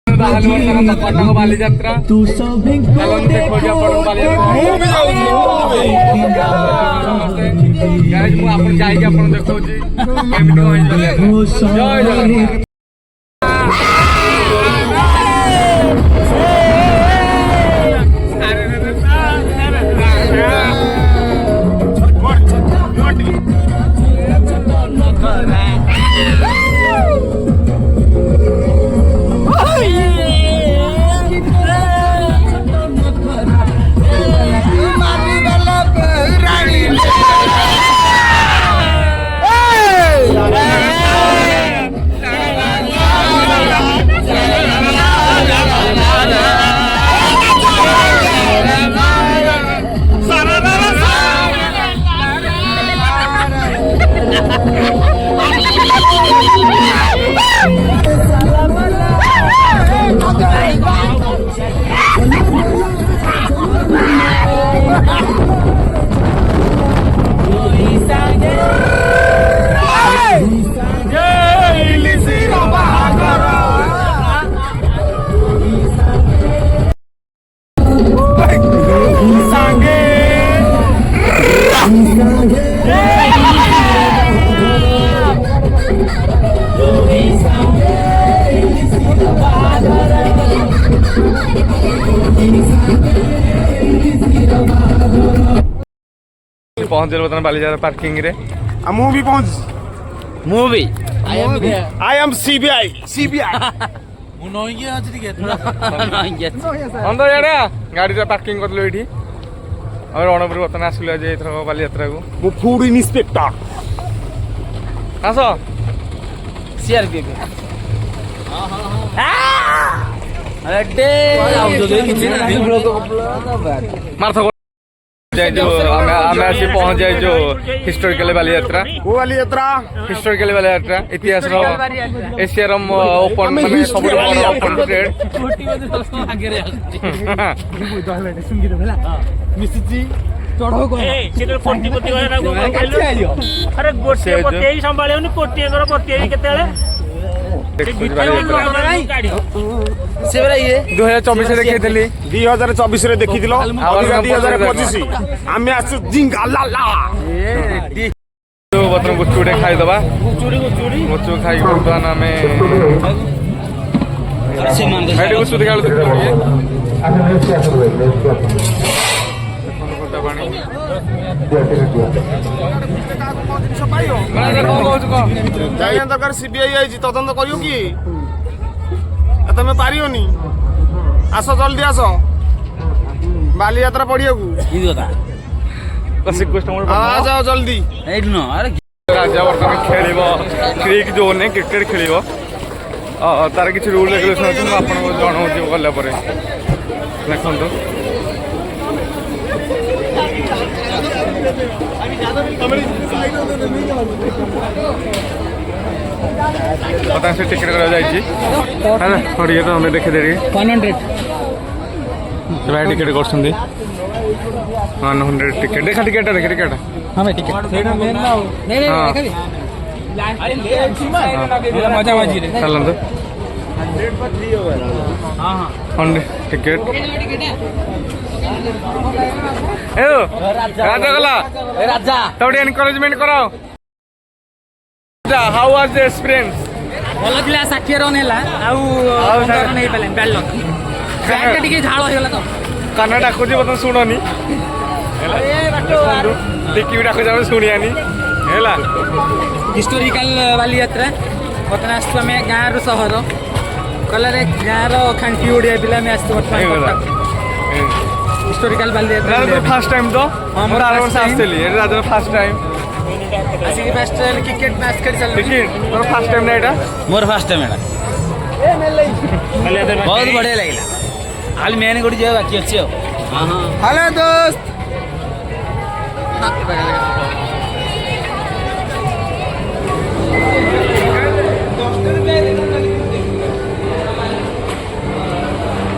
कटक बालीजात्रा देखा पहुंच बर्तमान बालीजात्रा पार्किंग रे मु भी पहुंच मु भी आई एम सीबीआई अंदर याडा गाड़ी पार्किंग करलो एठी और रणपुर बर्तमान आसलु आज एथर बालीजात्रा को मु फूड इंस्पेक्टर आस सीआरपीएफ मार्थ जो आम आसी पहुंच जाए जो हिस्टोरिकल बालीजात्रा हिस्टोरिकल बालीजात्रा इतिहास एशिया ओपन माने सब ओपन ट्रेड चौबीस देखी 2024 देखी 2025 आम आस बर्तमान गुचु खाईदबा गुचु खाई बर्तमान आम गुचु दरकार सीबीआई आई तदंत करियो कि तमें पारियोनी आस जल्दी आस बालीजात्रा पड़िया जाओ जल्दी राजा बर्तमान खेल क्रिक जोन क्रिकेट खेल तार किसी रूल रेगुलेशन आपको जनाऊँ गलापर देखो पता से टिकट करा जाइए थोड़ी तो हमें देखे दे 100 भाई टिकट कर 100 टिकट देखा टिकट देखे टिकट हाँ भाई टिकट नहीं मजा मजी चलते टिकट राजा गला राजा तब एनकरेजमेंट कराओ हाउ वाज द एक्सपीरियंस भल थिला 60 रन हैला नहीं पेले बैड लक बैट टिके झाळ होइला तो काना डाकुजी बतन सुननी देखी डाकु जावे सुनियानी हैला हिस्टोरिकल बालीजात्रा बतन आस्तु में गाँ रु शहर कलर गाँ रो खांटी ओडिया पिला में आस्तु बतन हिस्टोरिकल बालीजात्रा फर्स्ट टाइम तो मोर आर वर्ष आस्तली राजा फर्स्ट टाइम आसी फर्स्ट क्रिकेट मैच खेल चल क्रिकेट मोर फर्स्ट टाइम ना एटा मोर फर्स्ट टाइम एटा बहुत बढ़िया लगिला हाल मैंने गोटी जे बाकी अछि हां हां हेलो दोस्त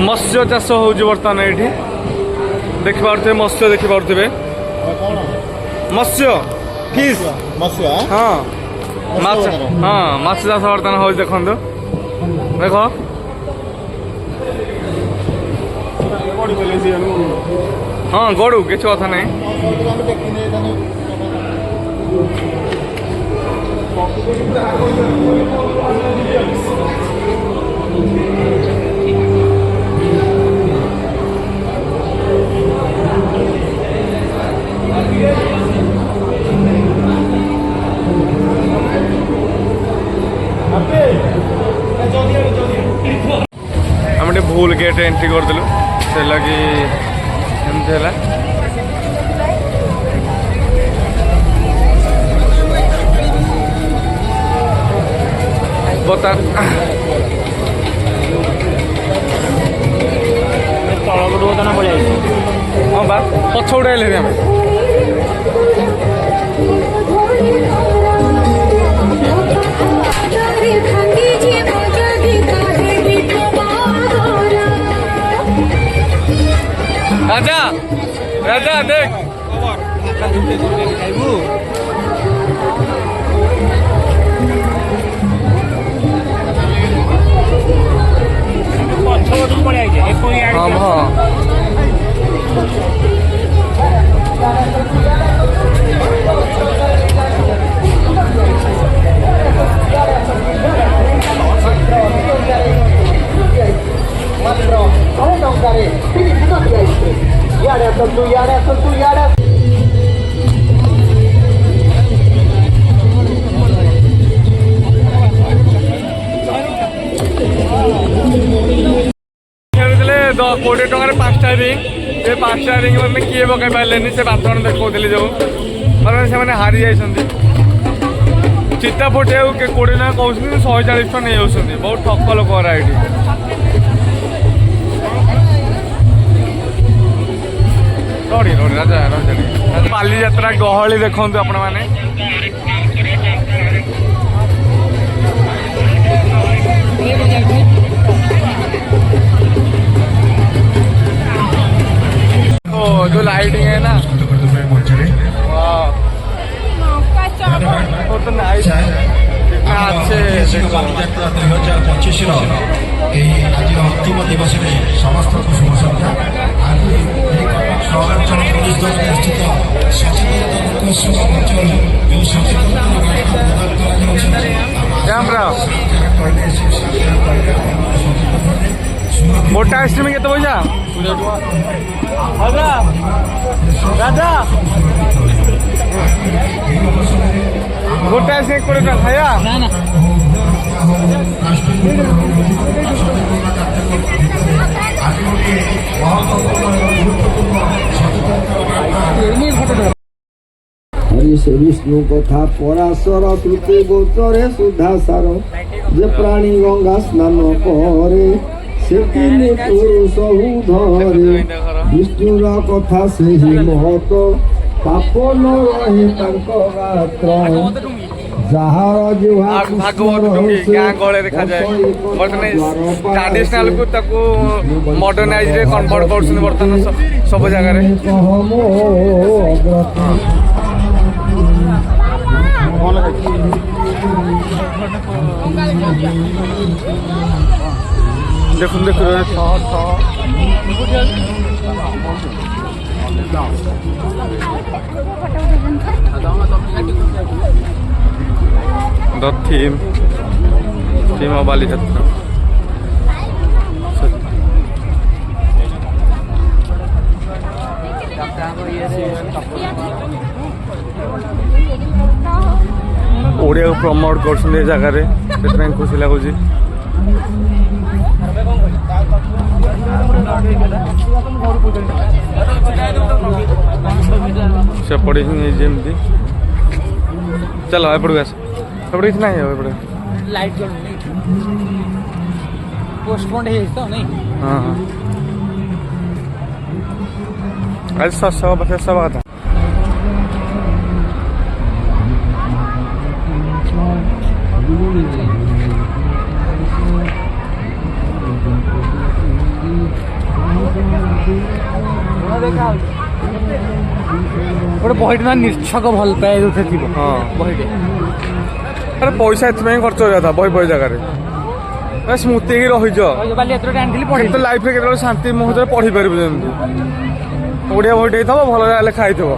मत्स्य चाष हो बर्तमान ये देखि पारे मत्स्य देखि पारे मत्स्य फिश मत्स्य हाँ माछ हाँ माछ चाष बर्तमान हो देखो देख ହଁ ଗଡ଼ୁ କିଛି କଥା ନାହିଁ। ଆମେ ଟିକେ ଭୁଲ ଗେଟ୍ ଏଣ୍ଟ୍ରି କରିଦେଲୁ ସେ ଲାଗି ଏମିତି ହେଲା। ହଁ ବା ପଛ ଉଡ଼େ ହେଲେଣି ଆମେ। রাজা রাজা দেখ कोड़े टकर 5टा रिंग से 5टा रिंग मैंने किए पकई पारे से 5 जन देखी जो मतलब से हारी जाइए चिता फटे 20 ना कहते 140 टका नहीं जाऊँ बहुत ठक लोक ये रड़ी रड़ी राजा राजा बाली यात्रा गहली देखु आपण मैंने जो लाइटिंग है ना वो तो नाइस कितना अच्छे 2025 अंतिम दिवस में समस्त को शुभ संध्या आज सौरांचल पुलिस दल स्थित सचेतन जो सचेतन मोटा आइसक्रीम के पैसा राजा राजा गोटा आइसक्रीम 20 टका खाया ना ना हरि से विष्णु कथा पराशर तृतीय गोचरे सुधा सार जे प्राणी गंगा स्नान करे से पुरुष धरे विष्णुर कथा से ही महत पाप न रहे गात्र जहार जुहा भागवत टुंगी गाँ गले देखा जाए बर्तमान ट्राडिशनल को ताको मॉडर्नाइज रे कन्वर्ट करछन बर्तमान सब जगह रे देखुन देखुन द थीम of बाली यात्रा ओडिया को प्रमोट कर जगार खुशी लगुच सेपटे ही जमी चलो एपट आस एपटे किसी ना एपटे लाइट जलुनी पोस्टपोन तो नहीं हाँ हाँ आज सब कथा गोटे बहीटे ना निर्छक भल पाए जो थी हाँ बहीटे अरे पैसा इतना खर्च हो जाता बही बही जगह ସ୍ମୃତି ହେଇକି ରହିଛ ବାଲିଯାତ୍ରା ଆଣିଥିଲି କିନ୍ତୁ ପଢିଲି। ଲାଇଫରେ କେତେବେଳେ ଶାନ୍ତି ମୁହୂର୍ତ୍ତରେ ପଢିପାରିବୁ ଯେମିତି ଓଡ଼ିଆ ବହିଟେ ହେଇଥିବ ଭଲ ଲେଖା ହେଇଥିବ।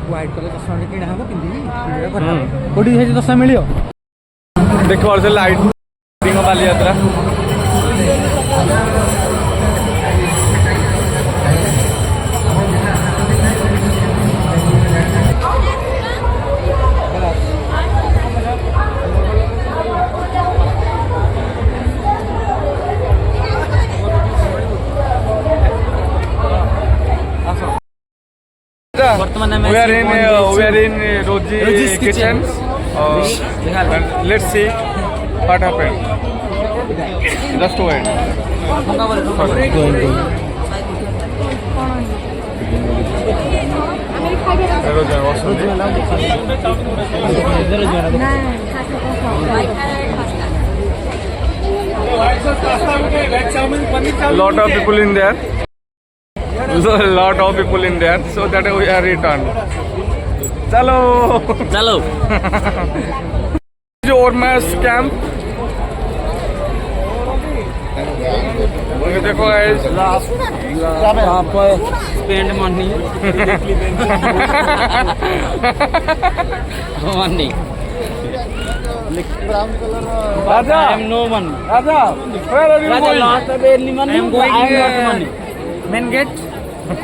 ହ୍ୱାଇଟ୍ କଲର୍ ଚଷମା କିଣା ହବ ପିନ୍ଧିବି କୋଉଠି ହେଇଛି ଚଷମା ମିଳିବ? ଦେଖିପାରୁଛ ଲାଇଟ୍ ବାଲିଯାତ୍ରା ବର୍ତ୍ତମାନ ଆମେ we are in Roji's kitchen. Let's see what happened. Just wait. Lot of people in there. Lot of people in there, so that we are returned. Chalo. चलो Ormas camp. ये देखो guys. आप spend money money Raja. I am no money. Raja. Where are you Raja going? lost the barely money. I am going not money. Main gate.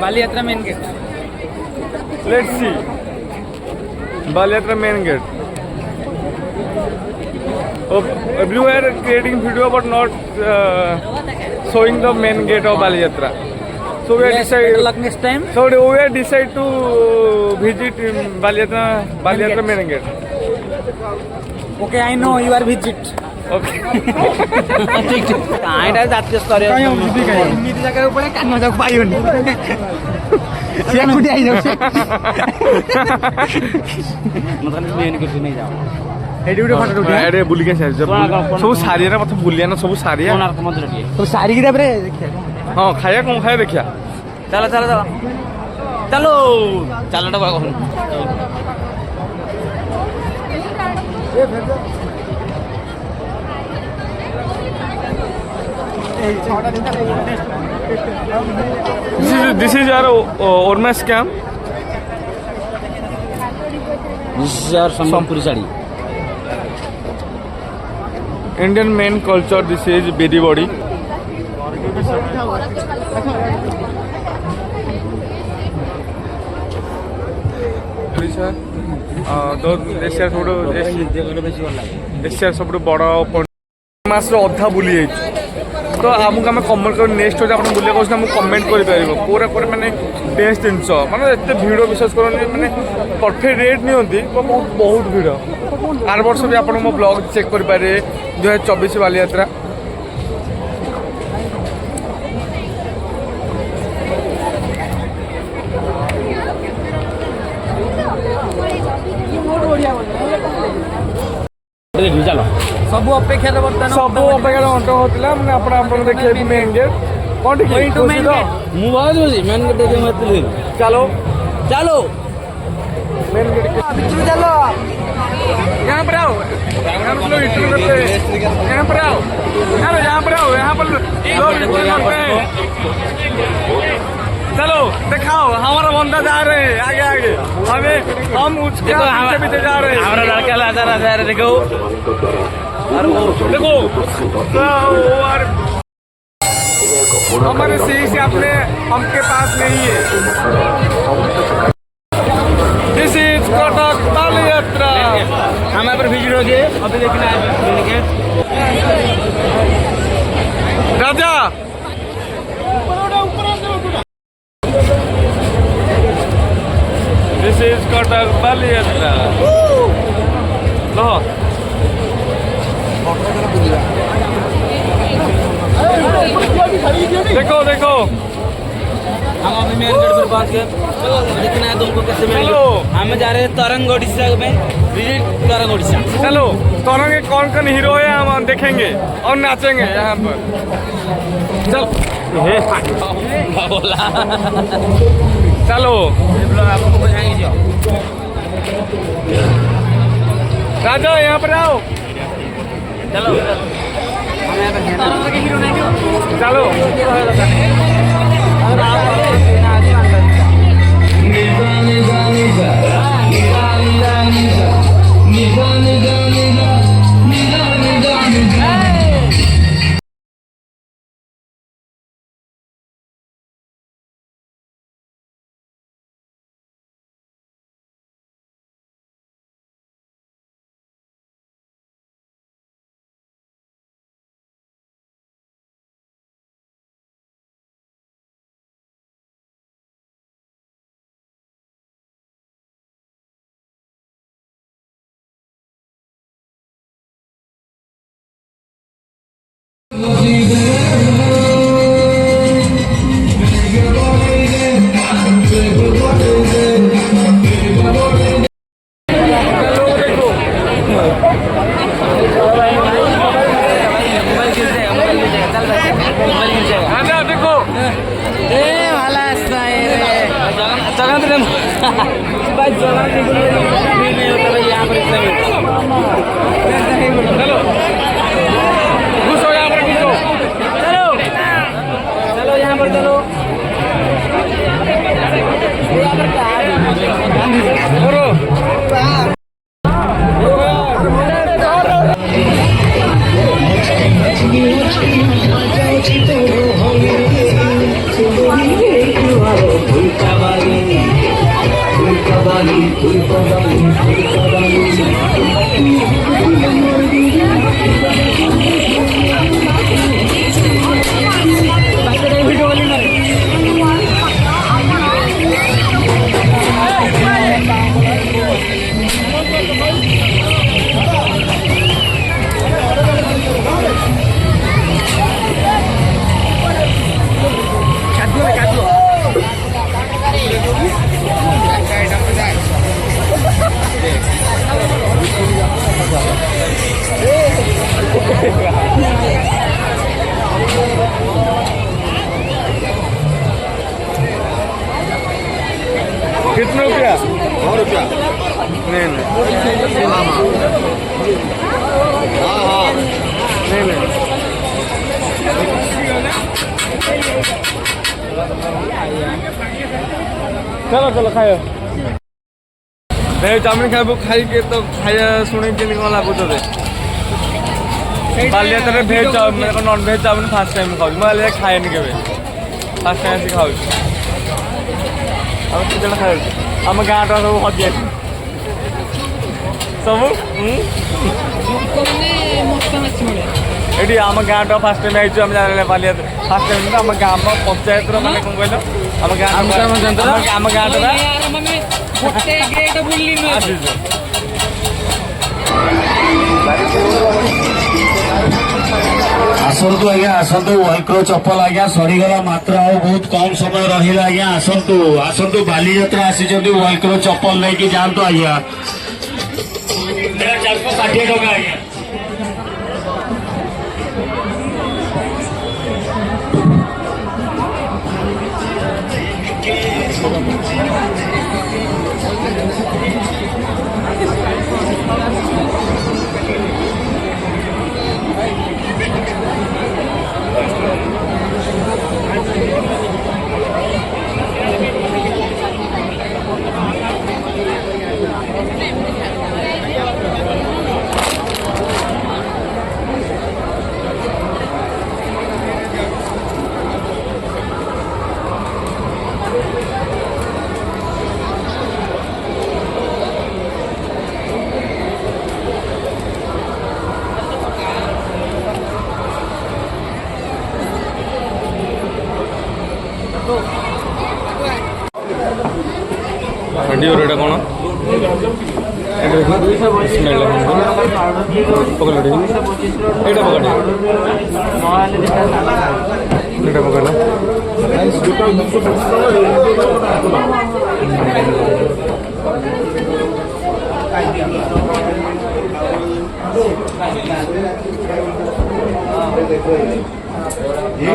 Bali Yatra main gate. Let's see. Balyatra main gate. Oh, everywhere creating video but not showing the main gate of Balyatra. So we are Yes, better decide. luck next time. So we are decide to visit Balyatra main gate. Okay, I know you are visit. Okay. ठीक ठीक काइटा जातीय स्तरीय एमिति जग्गा पळे कान्न जाक पाइयोनी से कुटी आइ जाउ से मतलब मेन कुटी नै जाउ एडी उडे फोटो उठा अरे बुली के साइज सब सारिया मत बुलिया ना सब सारिया कोणार्क मंदिर टिए तो सारी की रे देखिया हां खाया कौन खाया देखिया चलो चलो चलो चलो चलो डबा कहूं This is our Ormas camp. This is our Sambapuri sari. Indian main culture. This is Bedi body. Asia सब बड़ मास अधा बुली तो आमको आम कमेंट कर नेक्स्ट जो आप बुले कमेंट कर पूरा पूरा मानने बेस्ट जिन मानते एत भिड़ विश्वास करनी मैंने परफेक्ट रेट नहीं बहुत बहुत भिड़ आर वर्ष भी आप मो ब्लॉग चेक करेंगे 2024 बालीयात्रा चलो सब अपेक्षा बर्तमान सब अपेक्षा अंत होता मैंने आप देखिए मेन गेट कौन मु बहुत खुशी मेन गेट देखे मत चलो चलो मेन गेट के चलो यहाँ पर आओ यहाँ पर लोग इंटरव्यू करते हैं यहाँ पर आओ यहाँ पर आओ यहाँ पर लोग इंटरव्यू करते हैं चलो दिखाओ हमारा बंदा जा रहे हैं आगे आगे हम उसके पीछे जा रहे हैं हमारा लड़का लाजा राजा देखो देखो और हमारे सही से अपने हमके पास नहीं है दिस इज कटक बालीयात्रा हमारे पर विजिट हो गए अभी देखना है राजा दिस इज कटक बालीयात्रा लो देखो देखो हम अभी मेन गेट पर पहुंच गए देखना है तुमको कैसे मिलेगा हम जा रहे हैं तरंग ओडिशा में विजिट तरंग ओडिशा चलो तरंग कौन कौन हीरो है हम देखेंगे और नाचेंगे यहाँ पर चल चलो राजा यहाँ पर आओ चलो चलो राजा देखो चलो घुसो यहाँ पर घुसो चलो यहाँ पर चलो करो कितने रुपया 100 रुपया नहीं नहीं नहीं नहीं चलो चलो खाओ भेज चाउमिन खाइबू खाई के तो खाया शुणी के कौन लागुच Baliyatra veg chow mein non veg chow mein first time खाऊ मुझे खाएनि के फास्ट टाइम आसिक खाऊ आम केत खाऊ आम गाँ टा सब हजी सब ये आम गाँ टा फास्ट टाइम आई आम जान बालियात्रा फास्ट टाइम आम गाँ पंचायत माने कौन कहल आम गाँ टा आसतु आज्ञा आसतु वाइक्रो चप्पल आज्ञा सरीगला मात्र आ बहुत कम समय रहा आज्ञा आसतु आसतु बालीजात्रा आसी वाइक्रो चप्पल लेकिन जातु आज्ञा 460 टका आज्ञा हड्डी और एटा कौन स्मेल पकड़ एटा पकड़ Muy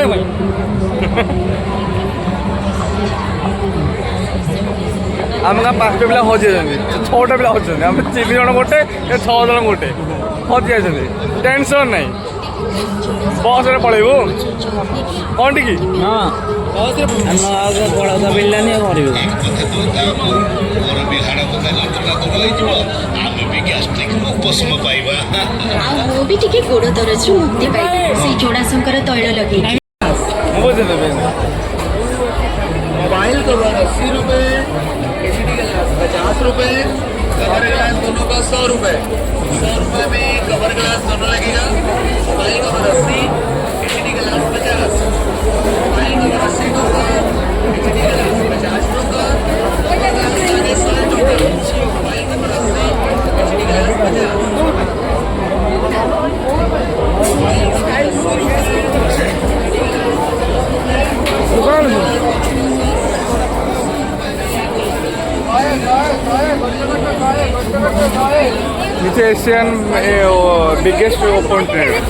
bueno. आम गाँ 5टा पिला हजि 6टा पिला हजि आम 3 जन गोटे 6 जन गोटे हजि जाइछन्ति टेंशन नहीं बस रे पळेबो कोन टिकी हाँ बड़ा मिललानी करेंगे ମୁଁ ବି ଟିକେ ଗୋଡ଼ ଦରଜରୁ ମୁକ୍ତି ପାଇବି ସେଇ ଯୋଡ଼ାଶଙ୍କର ତୈଳ ଲଗେଇ बुझे देबे मोबाइल कवर 80 रुपए, एचडी ग्लास 50 रुपए, कवर ग्लास दोनों का 100 रुपए। 100 रुपए में कवर ग्लास दोनों लगेगा। Mobile cover 80, HD glass 50। Mobile cover 80 का, एचडी ग्लास 50 का, कवर ग्लास 100 रुपए। Mobile cover 80, HD glass 50। It's Asian biggest open trade.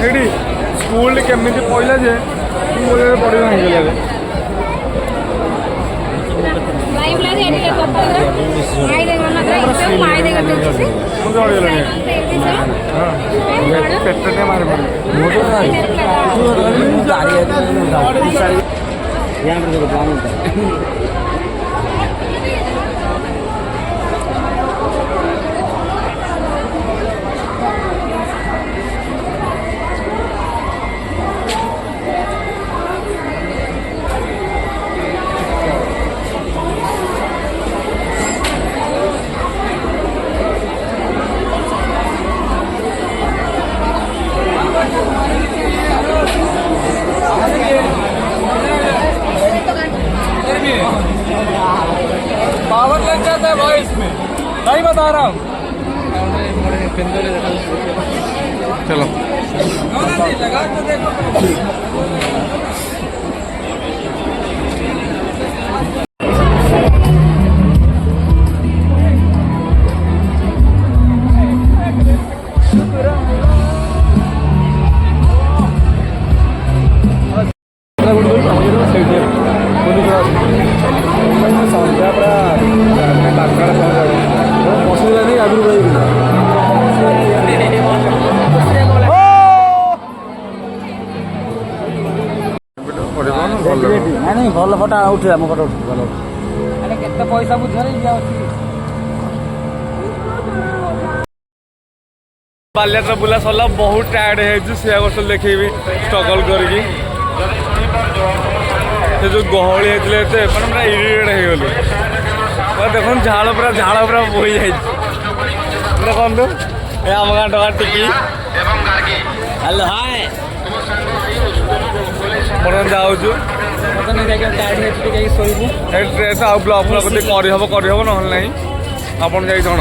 ଏଠି ସ୍କୁଲରେ କେମିତି ପଇଲା ଯେ ପଡ଼ିବ ହେଇଗଲା ପେଟଟେ ମାରି पावर लग जाता है वॉइस में नहीं बता रहा हूँ चलो लगा तो देखो नहीं भल फटा उठे आम फटो भल केते पैसा बुझे बालियात्रा बुला सरला बहुत टायर्ड है से वर्ष देखी स्ट्रगल करके जो गहली होते मैंने पूरा इरिटेट हो गलु देखो झाड़ पूरा बोई जाए देखु ये आम गाँ टका टिकी हेलो हाय बर्तमान जाऊँ शोबू ब्लॉग करहब ना आप जन